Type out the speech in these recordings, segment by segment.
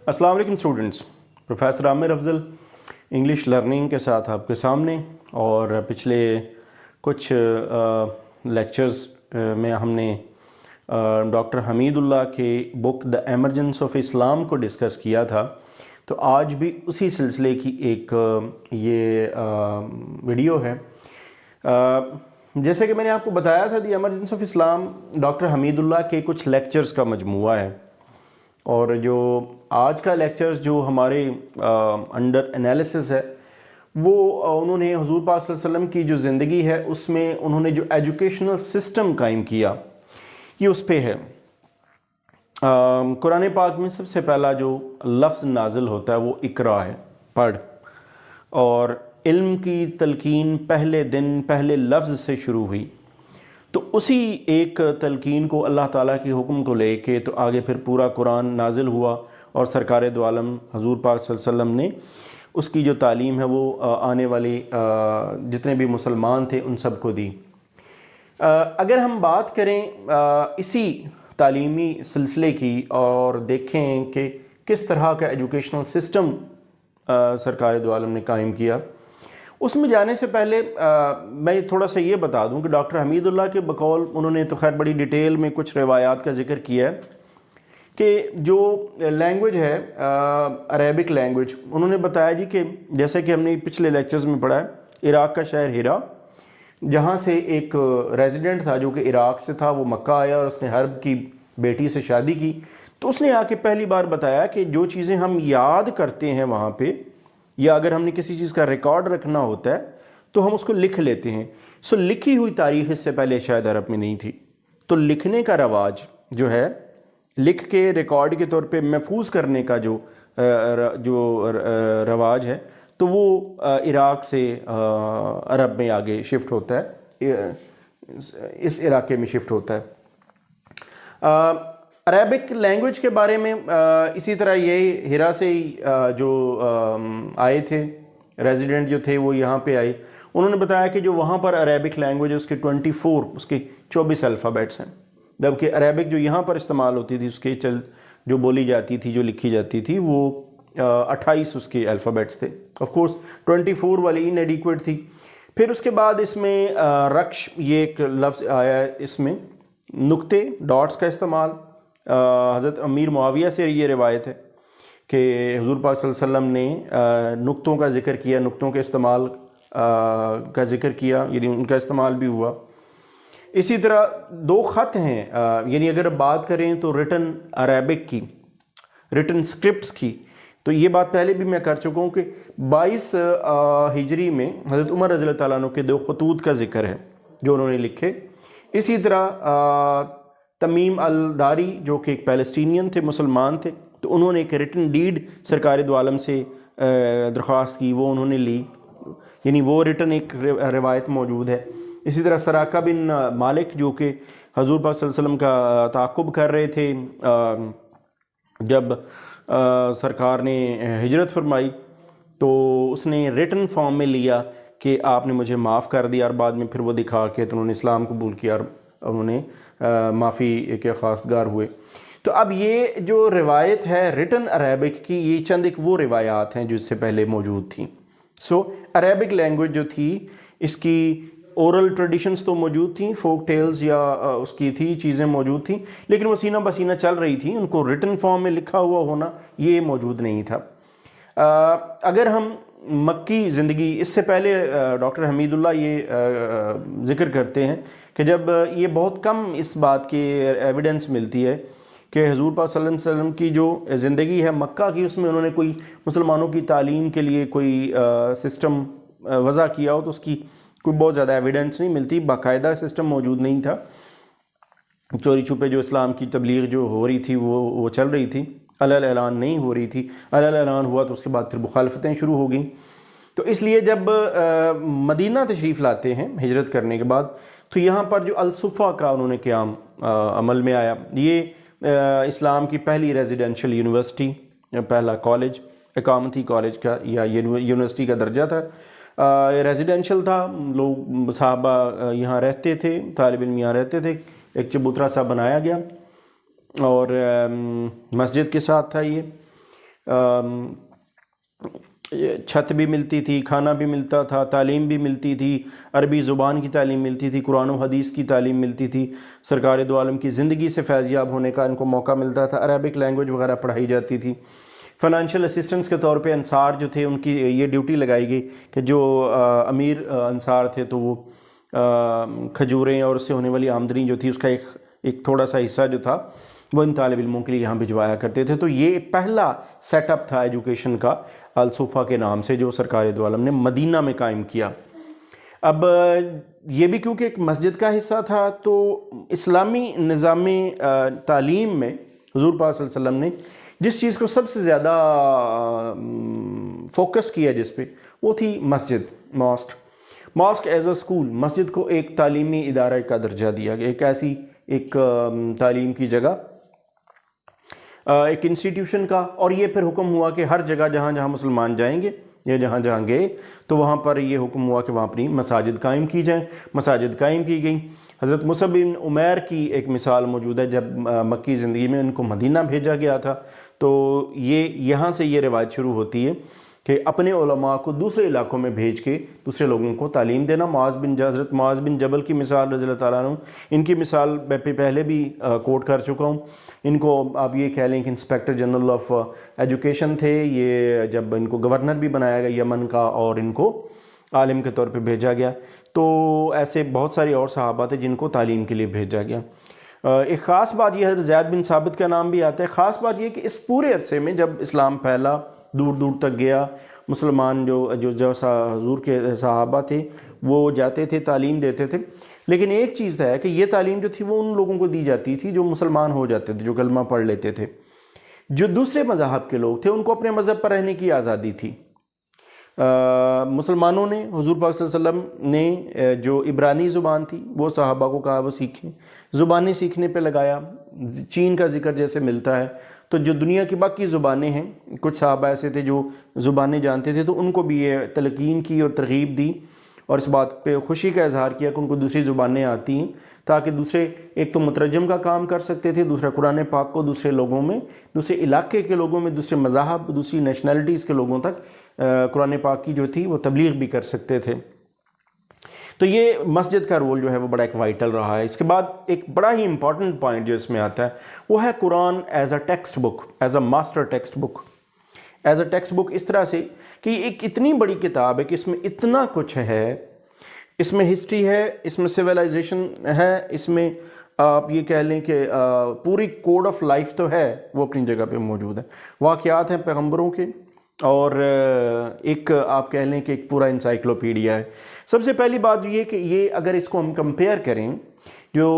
अस्सलाम वालेकुम students, professor Aamir Afzal English learning के साथ आपके सामने। और पिछले कुछ लेक्चर्स में हमने डॉक्टर हमीदुल्लाह के book the emergence of Islam को डिस्कस किया था। तो आज भी उसी सिलसिले की एक ये वीडियो है। जैसे कि मैंने आपको बताया था, the emergence of Islam doctor Hameedullah के कुछ लेक्चर्स का मजमूआ है। और जो आज का लेक्चर्स जो हमारे अंडर एनालिसिस है वो उन्होंने हुजूर पाक सल्लल्लाहु अलैहि वसल्लम की जो ज़िंदगी है उसमें उन्होंने जो एजुकेशनल सिस्टम कायम किया ये उस पे है। कुरान पाक में सबसे पहला जो लफ्ज़ नाजिल होता है वो इकरा है, पढ़। और इल्म की तलकीन पहले दिन पहले लफ्ज़ से शुरू हुई। तो उसी एक तलकीन को अल्लाह ताला की हुक्म को लेके तो आगे फिर पूरा कुरान नाजिल हुआ और सरकार दो आलम हुजूर पाक सल्लल्लाहु अलैहि वसल्लम ने उसकी जो तालीम है वो आने वाली जितने भी मुसलमान थे उन सब को दी। अगर हम बात करें इसी तालीमी सिलसिले की और देखें कि किस तरह का एजुकेशनल सिस्टम सरकार दो आलम ने कायम किया, उसमें जाने से पहले मैं थोड़ा सा ये बता दूं कि डॉक्टर हमीदुल्लाह के बकौल उन्होंने तो खैर बड़ी डिटेल में कुछ रिवायात का जिक्र किया है कि जो लैंग्वेज है अरेबिक लैंग्वेज, उन्होंने बताया जी कि जैसे कि हमने पिछले लेक्चर्स में पढ़ा है, इराक़ का शहर हिरा, जहाँ से एक रेजिडेंट था जो कि इराक़ से था, वो मक्का आया और उसने हर्ब की बेटी से शादी की। तो उसने आके पहली बार बताया कि जो चीज़ें हम याद करते हैं वहाँ पर, या अगर हमने किसी चीज़ का रिकॉर्ड रखना होता है तो हम उसको लिख लेते हैं। सो लिखी हुई तारीख़ इससे पहले शायद अरब में नहीं थी। तो लिखने का रवाज जो है, लिख के रिकॉर्ड के तौर पे महफूज करने का जो रवाज है, तो वो इराक़ से अरब में आगे शिफ्ट होता है, इस इलाके में शिफ्ट होता है। अरेबिक लैंग्वेज के बारे में इसी तरह ये हिरा से ही जो आए थे रेजिडेंट जो थे वो यहाँ पे आए, उन्होंने बताया कि जो वहाँ पर अरेबिक लैंग्वेज है उसके 24 अल्फ़ाबेट्स हैं, जबकि अरेबिक जो यहाँ पर इस्तेमाल होती थी उसके जो बोली जाती थी, जो लिखी जाती थी, वो 28 उसके अल्फ़ाबेट्स थे। ऑफ कोर्स 24 वाली इनएडिक्वेट थी। फिर उसके बाद इसमें रक्श ये एक लफ्ज़ आया, इसमें नुक्ते डॉट्स का इस्तेमाल। हज़रत अमीर मुआविया से ये रिवायत है कि हुज़ूर पाक सल्लल्लाहु अलैहि वसल्लम ने नुक्तों का ज़िक्र किया, नुक्तों के इस्तेमाल का ज़िक्र किया, यानी उनका इस्तेमाल भी हुआ। इसी तरह दो ख़त हैं, यानी अगर बात करें तो रिटन अरेबिक की, रिटन स्क्रिप्ट्स की, तो ये बात पहले भी मैं कर चुका हूँ कि 22 हिजरी में हज़रत उमर रज़ी अल्लाह तआला अन्हु के 2 खतूत का ज़िक्र है जो उन्होंने लिखे। इसी तरह तमीम अल दारी जो कि एक पैलेस्टीनियन थे, मुसलमान थे, तो उन्होंने एक रिटन डीड सरकार दो आलम से दरख्वास्त की, वो उन्होंने ली, यानी वो रिटन एक रिवायत मौजूद है। इसी तरह सराका बिन मालिक जो कि हजूर पाक सल्लल्लाहु अलैहि वसल्लम का ताक़ुब कर रहे थे जब सरकार ने हिजरत फरमाई, तो उसने रिटन फॉर्म में लिया कि आपने मुझे माफ़ कर दिया, और बाद में फिर वो दिखा के तो उन्होंने इस्लाम कबूल किया और उन्होंने माफ़ी के ख़ासगार हुए। तो अब ये जो रिवायत है रिटन अरेबिक की, ये चंद एक वो रिवायात हैं जो इससे पहले मौजूद थी। सो अरेबिक लैंग्वेज जो थी, इसकी ओरल ट्रेडिशंस तो मौजूद थी, फोक टेल्स या उसकी थी चीज़ें मौजूद थी, लेकिन वो सीना बसीना चल रही थी, उनको रिटन फॉर्म में लिखा हुआ होना ये मौजूद नहीं था। अगर हम मक्की ज़िंदगी, इससे पहले डॉक्टर हमीदुल्लाह ये ज़िक्र करते हैं कि जब ये बहुत कम इस बात की एविडेंस मिलती है कि हुज़ूर पाक सल्लल्लाहु अलैहि वसल्लम की जो ज़िंदगी है मक्का की, उसमें उन्होंने कोई मुसलमानों की तालीम के लिए कोई सिस्टम वज़ा किया हो, तो उसकी कोई बहुत ज़्यादा एविडेंस नहीं मिलती। बाकायदा सिस्टम मौजूद नहीं था, चोरी छुपे जो इस्लाम की तबलीग जो हो रही थी वो चल रही थी, अलल ऐलान नहीं हो रही थी। अलल ऐलान हुआ तो उसके बाद फिर मुखालफतें शुरू हो गई। तो इसलिए जब मदीना तशरीफ़ लाते हैं हिजरत करने के बाद, तो यहाँ पर जो अल-सुफ़ा का उन्होंने क़याम अमल में आया। ये इस्लाम की पहली रेजिडेंशियल यूनिवर्सिटी, पहला कॉलेज, इकामती कॉलेज का या यूनिवर्सिटी का दर्जा था, रेजिडेंशियल था। लोग सहाबा यहाँ रहते थे, तालिब इल्म यहाँ रहते थे। एक चबूतरा सा बनाया गया और मस्जिद के साथ था ये। چھت بھی ملتی تھی، کھانا بھی ملتا تھا، تعلیم بھی ملتی تھی، عربی زبان کی تعلیم ملتی تھی، قرآن و حدیث کی تعلیم ملتی تھی، سرکار دو عالم کی زندگی سے فیض یاب ہونے کا ان کو موقع ملتا تھا، عربک لینگویج وغیرہ پڑھائی جاتی تھی۔ فائنانشیل اسسٹنس کے طور پہ انصار جو تھے ان کی یہ ڈیوٹی لگائی گئی کہ جو امیر انصار تھے تو وہ کھجوریں اور اس سے ہونے والی آمدنی جو تھی اس کا ایک تھوڑا سا حصہ جو تھا وہ ان طالب علموں کے لیے یہاں بھجوایا کرتے تھے۔ تو یہ پہلا سیٹ اپ تھا ایجوکیشن کا الصوفہ کے نام سے جو سرکار دو عالم نے مدینہ میں قائم کیا۔ اب یہ بھی کیونکہ ایک مسجد کا حصہ تھا تو اسلامی نظام تعلیم میں حضور پاک صلی اللہ علیہ وسلم نے جس چیز کو سب سے زیادہ فوکس کیا جس پہ وہ تھی مسجد، ماسک ایز اے اسکول، مسجد کو ایک تعلیمی ادارہ کا درجہ دیا گیا، ایک ایسی ایک تعلیم کی جگہ، ایک انسٹیٹیوشن کا۔ اور یہ پھر حکم ہوا کہ ہر جگہ جہاں جہاں مسلمان جائیں گے یا جہاں جہاں گئے تو وہاں پر یہ حکم ہوا کہ وہاں اپنی مساجد قائم کی جائیں۔ مساجد قائم کی گئیں۔ حضرت مصعب بن عمیر کی ایک مثال موجود ہے، جب مکی زندگی میں ان کو مدینہ بھیجا گیا تھا تو یہاں سے یہ روایت شروع ہوتی ہے کہ اپنے علماء کو دوسرے علاقوں میں بھیج کے دوسرے لوگوں کو تعلیم دینا۔ حضرت معاذ بن جبل کی مثال رضی اللہ تعالیٰ عنہ، ان کی مثال میں پہلے بھی کوٹ کر چکا ہوں۔ ان کو آپ یہ کہہ لیں کہ انسپیکٹر جنرل آف ایجوکیشن تھے، یہ جب ان کو گورنر بھی بنایا گیا یمن کا اور ان کو عالم کے طور پہ بھیجا گیا، تو ایسے بہت سارے اور صحابہ تھے جن کو تعلیم کے لیے بھیجا گیا۔ ایک خاص بات یہ ہے، زید بن ثابت کا نام بھی آتا ہے، خاص بات یہ کہ اس پورے عرصے میں جب اسلام پھیلا، دور دور تک گیا، مسلمان جو حضور کے صحابہ تھے وہ جاتے تھے، تعلیم دیتے تھے، لیکن ایک چیز ہے کہ یہ تعلیم جو تھی وہ ان لوگوں کو دی جاتی تھی جو مسلمان ہو جاتے تھے، جو کلمہ پڑھ لیتے تھے۔ جو دوسرے مذاہب کے لوگ تھے ان کو اپنے مذہب پر رہنے کی آزادی تھی۔ مسلمانوں نے حضور پاک صلی اللہ علیہ وسلم نے جو عبرانی زبان تھی وہ صحابہ کو کہا وہ سیکھیں، زبانیں سیکھنے پہ لگایا۔ چین کا ذکر جیسے ملتا ہے تو جو دنیا کی باقی زبانیں ہیں، کچھ صحابہ ایسے تھے جو زبانیں جانتے تھے تو ان کو بھی یہ تلقین کی اور ترغیب دی اور اس بات پہ خوشی کا اظہار کیا کہ ان کو دوسری زبانیں آتی ہیں تاکہ دوسرے ایک تو مترجم کا کام کر سکتے تھے، دوسرا قرآن پاک کو دوسرے لوگوں میں، دوسرے علاقے کے لوگوں میں، دوسرے مذاہب، دوسری نیشنلٹیز کے لوگوں تک قرآن پاک کی جو تھی وہ تبلیغ بھی کر سکتے تھے۔ تو یہ مسجد کا رول جو ہے وہ بڑا ایک وائٹل رہا ہے۔ اس کے بعد ایک بڑا ہی امپورٹنٹ پوائنٹ جو اس میں آتا ہے وہ ہے Quran as a text book, as a master text book, as a text book اس طرح سے کہ ایک اتنی بڑی کتاب ہے کہ اس میں اتنا کچھ ہے، اس میں ہسٹری ہے، اس میں سویلائزیشن ہے، اس میں آپ یہ کہہ لیں کہ پوری کوڈ آف لائف تو ہے وہ اپنی جگہ پہ موجود ہے، واقعات ہیں پیغمبروں کے، اور ایک آپ کہہ لیں کہ ایک پورا انسائکلوپیڈیا ہے۔ سب سے پہلی بات یہ کہ یہ اگر اس کو ہم کمپیئر کریں جو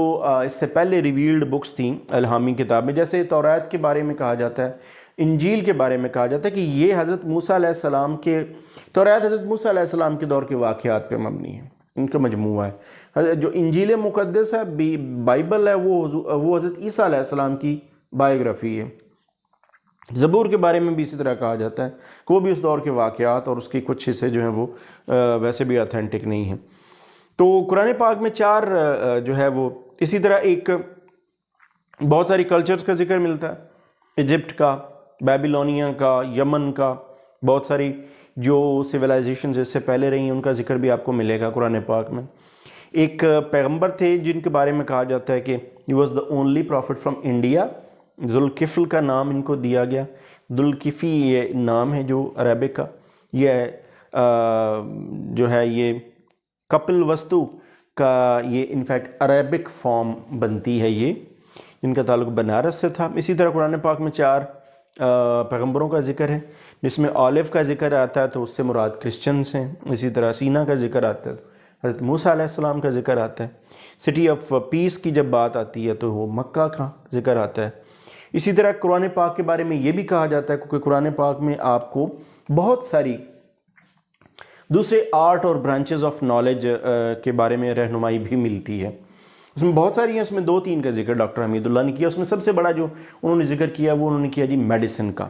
اس سے پہلے ریویلڈ بکس تھیں الہامی کتابیں، جیسے توریت کے بارے میں کہا جاتا ہے، انجیل کے بارے میں کہا جاتا ہے کہ یہ حضرت موسیٰ علیہ السلام کے، توریت حضرت موسیٰ علیہ السلام کے دور کے واقعات پہ مبنی ہے، ان کا مجموعہ ہے۔ جو انجیل مقدس ہے، بائبل ہے، وہ حضرت عیسیٰ علیہ السلام کی بائیوگرافی ہے۔ زبور کے بارے میں بھی اسی طرح کہا جاتا ہے کہ وہ بھی اس دور کے واقعات اور اس کے کچھ حصے جو ہیں وہ ویسے بھی آتھینٹک نہیں ہیں۔ تو قرآن پاک میں 4 جو ہے وہ اسی طرح ایک بہت ساری کلچرز کا ذکر ملتا ہے، ایجپٹ کا، بیبیلونیا کا، یمن کا، بہت ساری جو سویلائزیشنز اس سے پہلے رہی ہیں ان کا ذکر بھی آپ کو ملے گا قرآن پاک میں۔ ایک پیغمبر تھے جن کے بارے میں کہا جاتا ہے کہ he was the only prophet from India، ذوالکفل کا نام ان کو دیا گیا۔ ذوالکفی یہ نام ہے جو عربک کا، یہ جو ہے یہ کپل وستو کا یہ انفیکٹ عربک فارم بنتی ہے، یہ جن کا تعلق بنارس سے تھا۔ اسی طرح قرآن پاک میں 4 پیغمبروں کا ذکر ہے، جس میں آلف کا ذکر آتا ہے تو اس سے مراد کرسچنز ہیں۔ اسی طرح سینا کا ذکر آتا ہے، حضرت موسیٰ علیہ السلام کا ذکر آتا ہے۔ سٹی آف پیس کی جب بات آتی ہے تو وہ مکہ کا ذکر آتا ہے۔ اسی طرح قرآن پاک کے بارے میں یہ بھی کہا جاتا ہے کیونکہ قرآن پاک میں آپ کو بہت ساری دوسرے آرٹ اور برانچز آف نالج کے بارے میں رہنمائی بھی ملتی ہے۔ اس میں بہت ساری ہیں، اس میں 2-3 کا ذکر ڈاکٹر حمید اللہ نے کیا۔ اس میں سب سے بڑا جو انہوں نے ذکر کیا وہ انہوں نے کیا جی میڈیسن کا،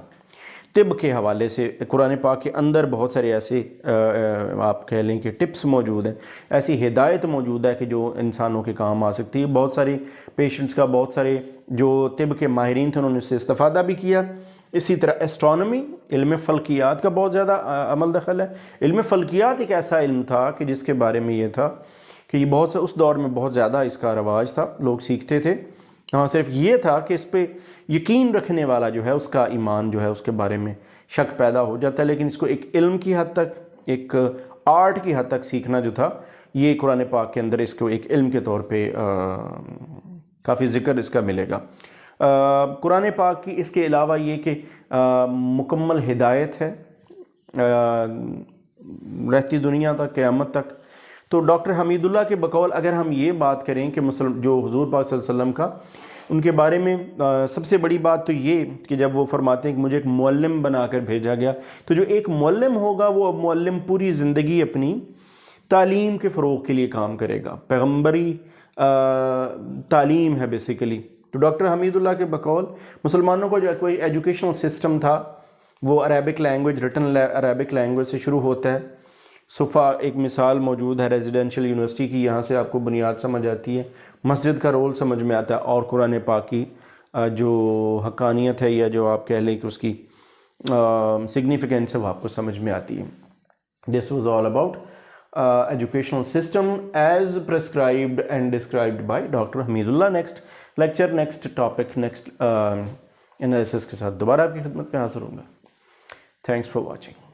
طب کے حوالے سے۔ قرآن پاک کے اندر بہت سارے ایسے آپ کہہ لیں کہ ٹپس موجود ہیں، ایسی ہدایت موجود ہے کہ جو انسانوں کے کام آ سکتی ہے۔ بہت سارے پیشنٹس کا، بہت سارے جو طب کے ماہرین تھے انہوں نے اس سے استفادہ بھی کیا इसी तरह एस्ट्रॉनमी, इल्म फ़ल्कियात का बहुत ज़्यादा अमल दखल है। इल्म फ़ल्कियात एक ऐसा इल्म था कि जिसके बारे में ये था कि ये बहुत से उस दौर में बहुत ज़्यादा इसका रवाज था, लोग सीखते थे। हाँ, सिर्फ ये था कि इस पे यकीन रखने वाला जो है उसका ईमान जो है उसके बारे में शक पैदा हो जाता है, लेकिन इसको एक इल्म की हद तक, एक आर्ट की हद तक सीखना जो था, ये कुरान पाक के अंदर इसको एक इल्म के तौर पे काफ़ी ज़िक्र इसका मिलेगा। कुरान पाक की इसके अलावा ये कि मुकम्मल हिदायत है रहती दुनिया तक, क़यामत तक। तो डॉक्टर हमीदुल्लाह के बकौल अगर हम ये बात करें कि जो हुज़ूर पाक सल्लल्लाहु अलैहि वसल्लम का, उनके बारे में सबसे बड़ी बात तो ये कि जब वो फरमाते हैं कि मुझे एक मुअल्लिम बनाकर भेजा गया, तो जो एक मुअल्लिम होगा वो मुअल्लिम पूरी ज़िंदगी अपनी तालीम के फ़रोग़ के लिए काम करेगा। पैगम्बरी तालीम है बेसिकली। तो डॉक्टर हमीदुल्लाह के बकौल मुसलमानों को जो कोई एजुकेशनल सिस्टम था वो Arabic language, written Arabic language से शुरू होता है। सुफ़ा एक मिसाल मौजूद है रेजिडेंशियल यूनिवर्सिटी की, यहाँ से आपको बुनियाद समझ आती है, मस्जिद का रोल समझ में आता है, और कुरान पाक की जो हक़ानियत है या जो आप कह लें कि उसकी सिग्निफिकेंस है वो आपको समझ में आती है। This was all about educational system as prescribed and described by doctor Hamidullah. Next lecture, next topic, next analysis के साथ दोबारा आपकी खिदमत में हाज़िर होंगे। Thanks for watching.